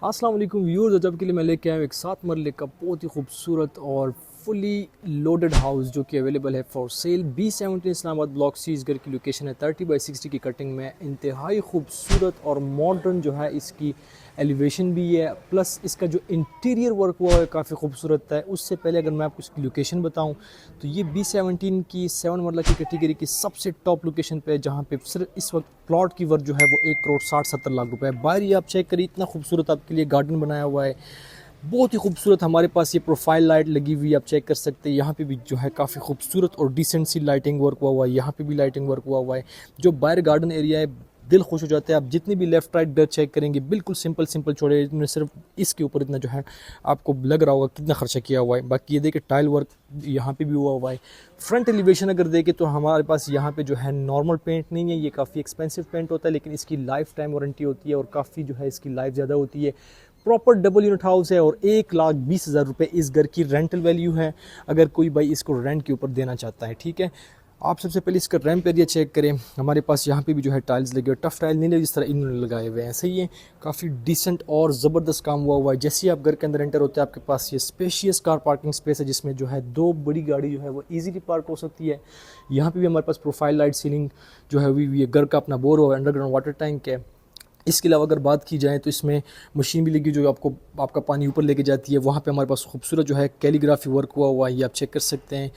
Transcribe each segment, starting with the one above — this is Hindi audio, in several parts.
अस्सलाम वालेकुम व्यूअर्स, जब के लिए मैं लेके आया हूँ एक 7 मरले का बहुत ही खूबसूरत और फुली लोडेड हाउस जो कि अवेलेबल है for sale. B17 Islamabad block C. इस घर की लोकेशन है 30/60 की कटिंग में। इंतहाई खूबसूरत और मॉडर्न जो है इसकी एलिवेशन भी है, प्लस इसका जो इंटीरियर वर्क हुआ है काफ़ी खूबसूरत है। उससे पहले अगर मैं आपको इसकी लोकेशन बताऊं तो ये B17 की 7 मरला की कैटेगरी की सबसे टॉप लोकेशन पे है, जहाँ पे सिर्फ इस वक्त प्लॉट की वर्थ जो है वो 1 करोड़ 60-70 लाख रुपए है। बाहर ही आप चेक करिए, इतना खूबसूरत आपके लिए गार्डन बनाया हुआ है, बहुत ही खूबसूरत। हमारे पास ये प्रोफाइल लाइट लगी हुई है, आप चेक कर सकते हैं। यहाँ पे भी जो है काफ़ी खूबसूरत और डिसेंट सी लाइटिंग वर्क हुआ है। यहाँ पे भी लाइटिंग वर्क हुआ है। जो बाहर गार्डन एरिया है, दिल खुश हो जाता है। आप जितनी भी लेफ्ट राइट डर चेक करेंगे, बिल्कुल सिंपल सिंपल छोड़े। इन्होंने सिर्फ इसके ऊपर इतना जो है आपको लग रहा होगा कितना खर्चा किया हुआ है। बाकी ये देखिए टाइल वर्क यहाँ पे भी हुआ है। फ्रंट एलिवेशन अगर देखें तो हमारे पास यहाँ पे जो है नॉर्मल पेंट नहीं है, ये काफ़ी एक्सपेंसिव पेंट होता है, लेकिन इसकी लाइफ टाइम वारंटी होती है और काफ़ी जो है इसकी लाइफ ज़्यादा होती है। प्रॉपर डबल यूनिट हाउस है और 1,20,000 रुपये इस घर की रेंटल वैल्यू है, अगर कोई भाई इसको रेंट के ऊपर देना चाहता है। ठीक है, आप सबसे पहले इसका रैम्प एरिया चेक करें। हमारे पास यहाँ पे भी जो है टाइल्स लगे हुए, टफ टाइल नहीं लगे जिस तरह इन्होंने लगाए हुए हैं, सही है। काफ़ी डिसेंट और ज़बरदस्त काम हुआ है। जैसे ही आप घर के अंदर एंटर होते हैं, आपके पास ये स्पेशियस कार पार्किंग स्पेस है, जिसमें जो है 2 बड़ी गाड़ी जो है वो ईजीली पार्क हो सकती है। यहाँ पे भी हमारे पास प्रोफाइल लाइट सीलिंग जो है ये घर का अपना बोर हुआ अंडरग्राउंड वाटर टैंक है। इसके अलावा अगर बात की जाए तो इसमें मशीन भी लगी जो आपको आपका पानी ऊपर लेके जाती है। वहाँ पे हमारे पास खूबसूरत जो है कैलीग्राफी वर्क हुआ है, ये आप चेक कर सकते हैं।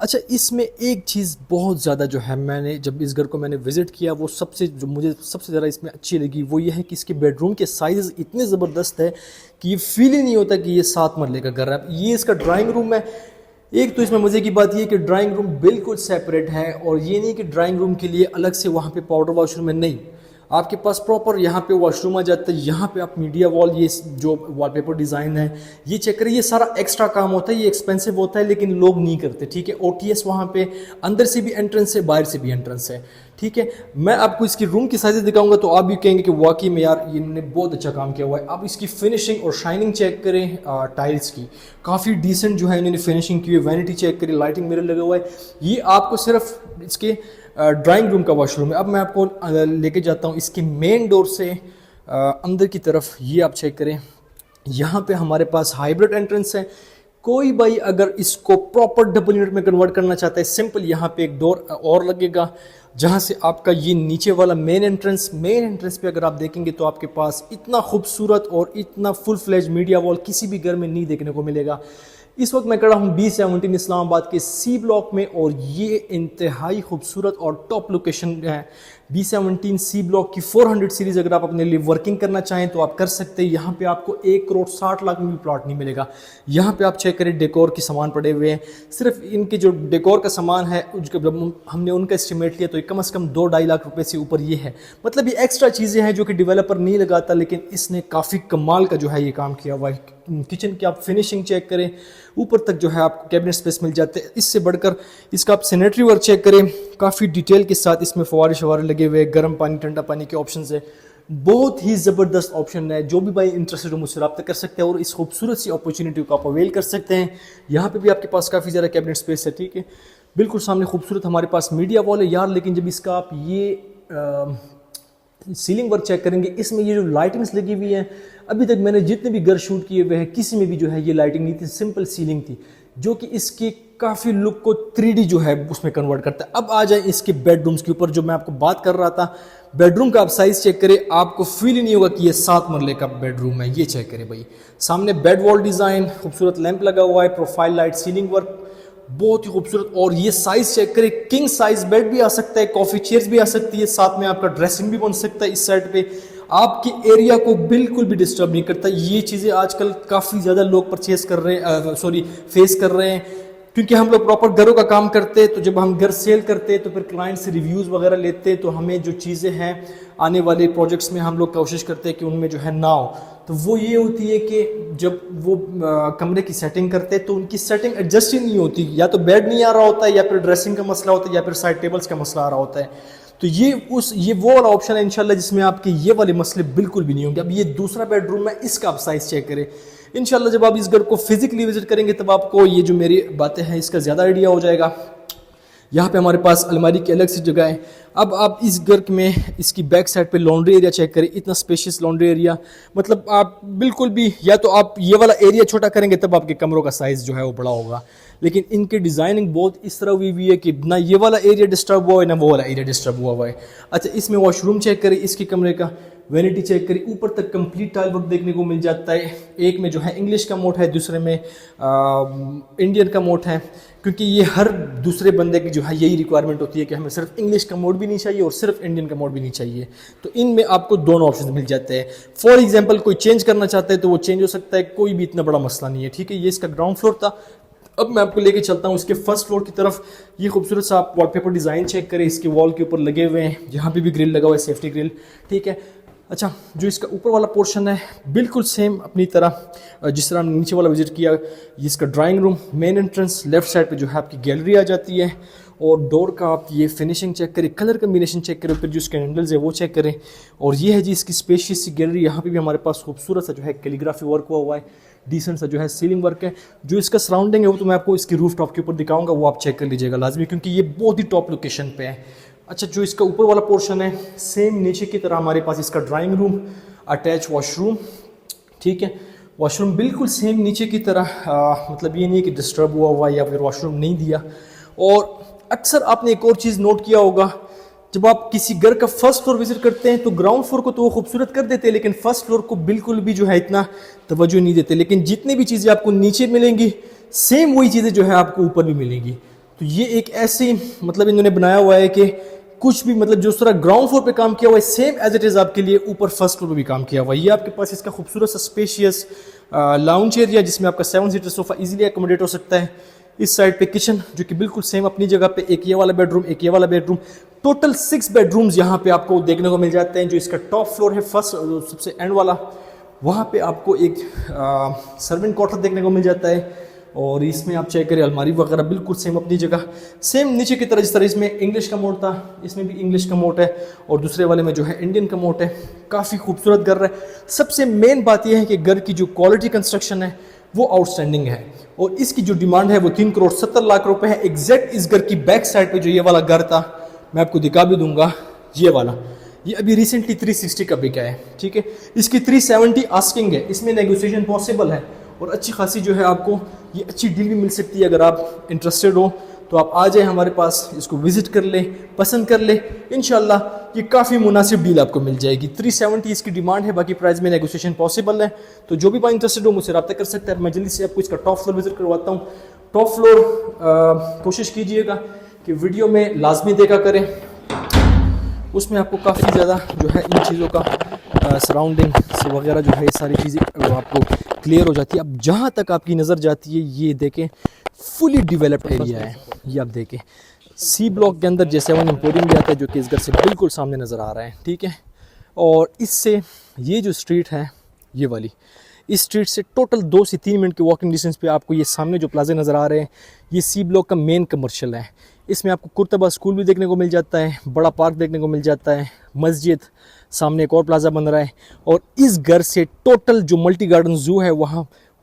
अच्छा, इसमें एक चीज़ बहुत ज़्यादा जो है, मैंने जब इस घर को मैंने विज़िट किया, वो सबसे जो मुझे सबसे ज़्यादा इसमें अच्छी लगी वो ये है कि इसके बेडरूम के साइज़ इतने ज़बरदस्त है कि ये फील ही नहीं होता कि ये 7 मरले का घर है। ये इसका ड्राइंग रूम है। एक तो इसमें मज़े की बात ये कि ड्राइंग रूम बिल्कुल सेपरेट है, और ये नहीं कि ड्राइंग रूम के लिए अलग से वहाँ पे पाउडर वॉशरूम है, नहीं, आपके पास प्रॉपर यहाँ पे वॉशरूम आ जाता है। यहाँ पे आप मीडिया वॉल, ये जो वॉलपेपर डिज़ाइन है ये चेक करिए, ये सारा एक्स्ट्रा काम होता है, ये एक्सपेंसिव होता है लेकिन लोग नहीं करते। ठीक है, OTS वहाँ पे अंदर से भी एंट्रेंस है, बाहर से भी एंट्रेंस है। ठीक है, मैं आपको इसकी रूम की साइजेस दिखाऊंगा तो आप भी कहेंगे कि वाकई में यार इन्होंने बहुत अच्छा काम किया हुआ है। आप इसकी फिनिशिंग और शाइनिंग चेक करें, टाइल्स की काफ़ी डिसेंट जो है इन्होंने फिनिशिंग की है। वैनिटी चेक करें, लाइटिंग मिरर लगा हुआ है। ये आपको सिर्फ इसके ड्राइंग रूम का वॉशरूम है। अब मैं आपको लेके जाता हूँ इसके मेन डोर से अंदर की तरफ। ये आप चेक करें, यहाँ पे हमारे पास हाइब्रिड एंट्रेंस है। कोई भाई अगर इसको प्रॉपर डबल यूनिट में कन्वर्ट करना चाहता है, सिंपल यहाँ पे एक डोर और लगेगा, जहाँ से आपका ये नीचे वाला मेन एंट्रेंस पे अगर आप देखेंगे तो आपके पास इतना खूबसूरत और इतना फुल फ्लेज मीडिया वॉल किसी भी घर में नहीं देखने को मिलेगा। इस वक्त मैं खड़ा हूँ B17 इस्लामाबाद के C ब्लॉक में, और ये इंतहाई खूबसूरत और टॉप लोकेशन है। B17 C ब्लॉक की 400 सीरीज़ अगर आप अपने लिए वर्किंग करना चाहें तो आप कर सकते हैं। यहाँ पे आपको 1 करोड़ 60 लाख में भी प्लॉट नहीं मिलेगा। यहाँ पे आप चेक करें, डेकोर के सामान पड़े हुए हैं। सिर्फ इनके जो डेकोर का सामान है हमने उनका एस्टिमेट लिया तो कम से कम 2-2.5 लाख रुपए से ऊपर ये है। मतलब ये एक्स्ट्रा चीज़ें हैं जो कि डेवलपर नहीं लगाता, लेकिन इसने काफ़ी कमाल का जो है ये काम किया हुआ है। किचन की आप फिनिशिंग चेक करें, ऊपर तक जो है आपको कैबिनेट स्पेस मिल जाते हैं। इससे बढ़कर इसका आप सैनिटरी वर्क चेक करें, काफ़ी डिटेल के साथ इसमें फवारे शवारे लगे हुए, गर्म पानी ठंडा पानी के ऑप्शंस है। बहुत ही ज़बरदस्त ऑप्शन है। जो भी भाई इंटरेस्टेड हो मुझसे रब्ता कर सकते हैं और इस खूबसूरत सी अपॉर्चुनिटी को आप अवेल कर सकते हैं। यहाँ पे भी आपके पास काफ़ी ज़्यादा कैबिनेट स्पेस है। ठीक है, बिल्कुल सामने खूबसूरत हमारे पास मीडिया वॉल है यार। लेकिन जब इसका आप ये सीलिंग वर्क चेक करेंगे, इसमें ये जो लाइटिंग्स लगी हुई है, अभी तक मैंने जितने भी घर शूट किए हुए हैं किसी में भी जो है ये लाइटिंग नहीं थी, सिंपल सीलिंग थी, जो कि इसकी काफ़ी लुक को 3D जो है उसमें कन्वर्ट करता है। अब आ जाए इसके बेडरूम्स के ऊपर, जो मैं आपको बात कर रहा था। बेडरूम का आप साइज चेक करें, आपको फील ही नहीं होगा कि ये 7 मरले का बेडरूम है। ये चेक करें भाई, सामने बेड वॉल डिज़ाइन, खूबसूरत लैंप लगा हुआ है, प्रोफाइल लाइट, सीलिंग वर्क बहुत ही खूबसूरत। और ये साइज चेक करें, किंग साइज बेड भी आ सकता है, कॉफी चेयर्स भी आ सकती है, साथ में आपका ड्रेसिंग भी बन सकता है। इस साइड पे आपके एरिया को बिल्कुल भी डिस्टर्ब नहीं करता। ये चीज़ें आजकल काफ़ी ज़्यादा लोग परचेज कर रहे हैं, फेस कर रहे हैं, क्योंकि हम लोग प्रॉपर घरों का काम करते हैं। तो जब हम घर सेल करते हैं तो फिर क्लाइंट से रिव्यूज़ वगैरह लेते हैं, तो हमें जो चीज़ें हैं आने वाले प्रोजेक्ट्स में हम लोग कोशिश करते हैं कि उनमें जो है ना हो। तो वो ये होती है कि जब वो कमरे की सेटिंग करते हैं तो उनकी सेटिंग एडजस्ट ही नहीं होती, या तो बेड नहीं आ रहा होता है, या फिर ड्रेसिंग का मसला होता है, या फिर साइड टेबल्स का मसला आ रहा होता है। तो ये वो वाला ऑप्शन है इंशाल्लाह जिसमें आपके ये वाले मसले बिल्कुल भी नहीं होंगे। अब ये दूसरा बेडरूम है, इसका आप साइज चेक करें। इंशाल्लाह जब आप इस घर को फिजिकली विजिट करेंगे तब आपको ये जो मेरी बातें हैं इसका ज़्यादा आइडिया हो जाएगा। यहाँ पे हमारे पास अलमारी की अलग से जगह है। अब आप इस घर में इसकी बैक साइड पे लॉन्ड्री एरिया चेक करें, इतना स्पेशियस लॉन्ड्री एरिया, मतलब आप बिल्कुल भी, या तो आप ये वाला एरिया छोटा करेंगे तब आपके कमरों का साइज़ जो है वो बड़ा होगा, लेकिन इनके डिज़ाइनिंग बहुत इस तरह हुई है कि ना ये वाला एरिया डिस्टर्ब हुआ है ना वो वाला एरिया डिस्टर्ब हुआ है। अच्छा, इसमें वॉशरूम चेक करें, इसके कमरे का वैनिटी चेक करें, ऊपर तक कंप्लीट टाइल वर्क देखने को मिल जाता है। एक में जो है इंग्लिश का मोड है, दूसरे में इंडियन का मोड है, क्योंकि ये हर दूसरे बंदे की जो है यही रिक्वायरमेंट होती है कि हमें सिर्फ इंग्लिश का मोड भी नहीं चाहिए और सिर्फ इंडियन का मोड भी नहीं चाहिए। तो इनमें आपको दोनों ऑप्शन मिल जाते हैं। फॉर एग्जांपल कोई चेंज करना चाहता है तो वो चेंज हो सकता है, कोई भी इतना बड़ा मसला नहीं है। ठीक है, ये इसका ग्राउंड फ्लोर था। अब मैं आपको लेके चलता हूँ इसके फर्स्ट फ्लोर की तरफ। ये खूबसूरत सा आप वॉलपेपर डिज़ाइन चेक करें, इसके वॉल के ऊपर लगे हुए हैं, जहाँ पे भी ग्रिल लगा हुआ है, सेफ्टी ग्रिल। ठीक है, अच्छा, जो इसका ऊपर वाला पोर्शन है बिल्कुल सेम अपनी तरह जिस तरह हमने नीचे वाला विजिट किया। इसका drawing room, main entrance, left side पे जो है आपकी गैलरी आ जाती है, और डोर का आप ये फिनिशिंग चेक करें, कलर कम्बिनेशन चेक करें, फिर जो इसके हैंडल्स है वो चेक करें। और ये है जी इसकी स्पेशियस सी गैलरी। यहाँ पे भी हमारे पास खूबसूरत सा जो है कैलीग्राफी वर्क हुआ है, डिसेंट सा जो है सीलिंग वर्क है। जो इसका सराउंडिंग है वो तो मैं आपको इसकी रूफ टॉप के ऊपर दिखाऊंगा, वो आप चेक कर लीजिएगा लाजमी, क्योंकि ये बहुत ही टॉप लोकेशन पे है। अच्छा, जो इसका ऊपर वाला पोर्शन है सेम नीचे की तरह हमारे पास इसका ड्राइंग रूम, अटैच वॉशरूम। ठीक है, वॉशरूम बिल्कुल सेम नीचे की तरह, मतलब ये नहीं है कि डिस्टर्ब हुआ या फिर वॉशरूम नहीं दिया। और अक्सर आपने एक और चीज़ नोट किया होगा, जब आप किसी घर का फर्स्ट फ्लोर विजिट करते हैं तो ग्राउंड फ्लोर को तो वो खूबसूरत कर देते हैं, लेकिन फर्स्ट फ्लोर को बिल्कुल भी जो है इतना तवज्जो नहीं देते। लेकिन जितनी भी चीज़ें आपको नीचे मिलेंगी सेम वही चीज़ें जो है आपको ऊपर भी मिलेंगी। तो ये एक ऐसी मतलब इन्होंने बनाया हुआ है कि कुछ भी, मतलब जो तरह ग्राउंड फ्लोर पे काम किया हुआ है सेम एज इट इज़ आपके लिए ऊपर फर्स्ट फ्लोर पे भी काम किया हुआ है। ये आपके पास इसका खूबसूरत सा स्पेशियस लाउंज एरिया, जिसमें आपका 7 सीटर सोफा इजीली एकोमोडेट हो सकता है। इस साइड पे किचन जो कि बिल्कुल सेम अपनी जगह पे, एक ये वाला बेडरूम, एक ये वाला बेडरूम, टोटल 6 बेडरूम्स यहाँ पे आपको देखने को मिल जाते हैं। जो इसका टॉप फ्लोर है फर्स्ट, सबसे एंड वाला, वहाँ पे आपको एक सर्वेंट क्वार्टर देखने को मिल जाता है। और इसमें आप चेक करें अलमारी वगैरह बिल्कुल सेम अपनी जगह, सेम नीचे की तरह जिस तरह इसमें इंग्लिश का मोड था, इसमें भी इंग्लिश का मोड है, और दूसरे वाले में जो है इंडियन का मोड है। काफ़ी खूबसूरत घर है। सबसे मेन बात यह है कि घर की जो क्वालिटी कंस्ट्रक्शन है वो आउटस्टैंडिंग है, और इसकी जो डिमांड है वो 3,70,00,000 रुपए है। एग्जैक्ट इस घर की बैक साइड पे जो ये वाला घर था, मैं आपको दिखा भी दूंगा, ये वाला, ये अभी रिसेंटली 360 का बिका है। ठीक है, इसकी 370 आस्किंग है, इसमें नेगोशिएशन पॉसिबल है, और अच्छी खासी जो है आपको ये अच्छी डील भी मिल सकती है। अगर आप इंटरेस्टेड हो तो आप आ जाए हमारे पास, इसको विजिट कर ले, पसंद कर ले, इंशाल्लाह ये काफ़ी मुनासिब डील आपको मिल जाएगी। 370 इसकी डिमांड है, बाकी प्राइस में नेगोशिएशन पॉसिबल है। तो जो भी भाई इंटरेस्टेड हो मुझसे रब्ता कर सकता है। मैं जल्दी से आपको इसका टॉप फ्लोर विजिट करवाता हूँ। टॉप फ्लोर कोशिश कीजिएगा कि वीडियो में लाजमी देखा करें, उसमें आपको काफ़ी ज़्यादा जो है इन चीज़ों का सराउंडिंग से वगैरह जो है सारी चीज़ें आपको क्लियर हो जाती है। अब जहाँ तक आपकी नज़र जाती है, ये देखें फुली डेवलप्ड एरिया है। ये आप देखें सी ब्लॉक के अंदर जैसे वन एम्पोरियम भी आता है, जो कि इस घर से बिल्कुल सामने नज़र आ रहा है। ठीक है, और इससे ये जो स्ट्रीट है ये वाली, इस स्ट्रीट से टोटल 2 से 3 मिनट के वॉकिंग डिस्टेंस पे आपको ये सामने जो प्लाजा नज़र आ रहे हैं, ये सी ब्लॉक का मेन कमर्शियल है। इसमें आपको कुर्तबा स्कूल भी देखने को मिल जाता है, बड़ा पार्क देखने को मिल जाता है, मस्जिद, सामने एक और प्लाजा बन रहा है। और इस घर से टोटल जो मल्टी गार्डन जू है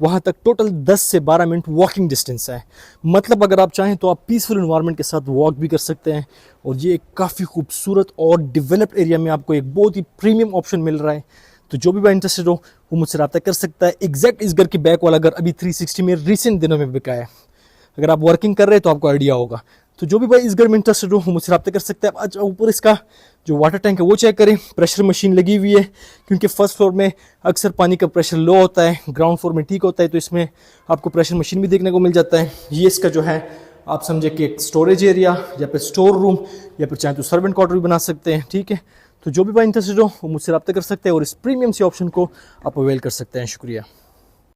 वहाँ तक टोटल 10 से 12 मिनट वॉकिंग डिस्टेंस है। मतलब अगर आप चाहें तो आप पीसफुल इन्वायरमेंट के साथ वॉक भी कर सकते हैं। और ये एक काफ़ी खूबसूरत और डेवलप्ड एरिया में आपको एक बहुत ही प्रीमियम ऑप्शन मिल रहा है। तो जो भी भाई इंटरेस्टेड हो वो मुझसे रब्ता कर सकता है। एग्जैक्ट इस घर की बैक वाला घर अभी 360 में रिसेंट दिनों में बिका है। अगर आप वर्किंग कर रहे हैं तो आपको आइडिया होगा। तो जो भी भाई इस घर में इंटरेस्टेड हो वो मुझसे रब्ता कर सकते हैं। आज ऊपर इसका जो वाटर टैंक है वो चेक करें, प्रेशर मशीन लगी हुई है, क्योंकि फर्स्ट फ्लोर में अक्सर पानी का प्रेशर लो होता है, ग्राउंड फ्लोर में ठीक होता है, तो इसमें आपको प्रेशर मशीन भी देखने को मिल जाता है। ये इसका जो है आप समझे कि एक स्टोरेज एरिया या फिर स्टोर रूम या फिर चाहे तो सर्वेंट क्वार्टर भी बना सकते हैं। ठीक है, तो जो भी भाई इंटरेस्टेड हो वो मुझसे रब्ता कर सकते हैं और इस प्रीमियम से ऑप्शन को आप अवेल कर सकते हैं। शुक्रिया।